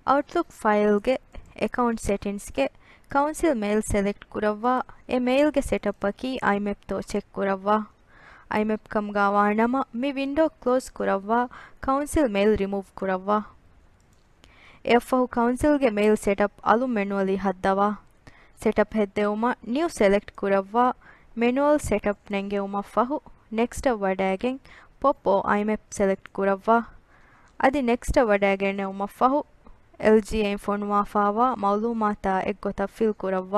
outlook ಫೈಲ್ಗೆ account ಸೆಟ್ಟಿಂಗ್ಸ್ಗೆ council mail select ಕುರವ್ವ ಎ ಮೇಲ್ಗೆ ಸೆಟಪ್ ಅಕಿ ಐಮೆಪ್ ತೋ ಚೆಕ್ ಕುರವ್ವ ಐಮೆಪ್ ಕಮ್ಗಾವ ನಮ ಮಿ ವಿಂಡೋ ಕ್ಲೋಸ್ ಕುರವ್ವ ಕೌನ್ಸಿಲ್ ಮೇಲ್ ರಿಮೂವ್ ಕುರವ್ವ ಎಫ್ಫಹು ಕೌನ್ಸಿಲ್ಗೆ ಮೇಲ್ ಸೆಟಪ್ ಅಲು ಮೆನುವಲಿ ಹದ್ದವ ಸೆಟಪ್ ಹೆದ್ದೆವುಮ ನ್ಯೂ ಸೆಲೆಕ್ಟ್ ಕುರವ್ವ ಮೆನುವಲ್ ಸೆಟಪ್ ನೆಂಗೆವುಮ ಫಹು ನೆಕ್ಸ್ಟ್ ವಡಾಗೆನ್ ಪೊಪ್ಪೋ ಐಮೆಪ್ ಸೆಲೆಕ್ಟ್ ಕುರವ್ವ ಅದಿ ನೆಕ್ಸ್ಟ್ ವಡಾಗೆನ್ನೆವುಮ ಫಹು LGA ಫೋನುವಾ ಫಾವಾ ಮೌಲೂಮಾತಾ ಎಗ್ಗೊತ ಫಿಲ್ ಕುರವ್ವ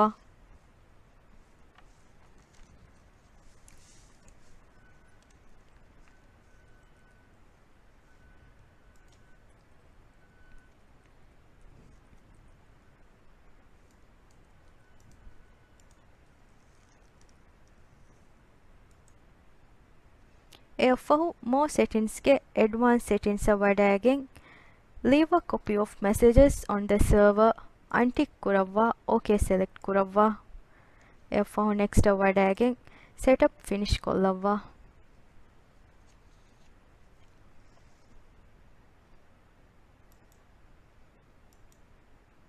ಎಫ್ಫಹು ಮೋ ಸೆಟ್ಟಿಂಗ್ಸ್ಗೆ ಅಡ್ವಾನ್ಸ್ ಸೆಟ್ಟಿಂಗ್ಸ್ ವಡಾಗೆನ್ Leave a copy of messages on the server untick kuravva OK select kuravva F next wadagen setup finish kollavva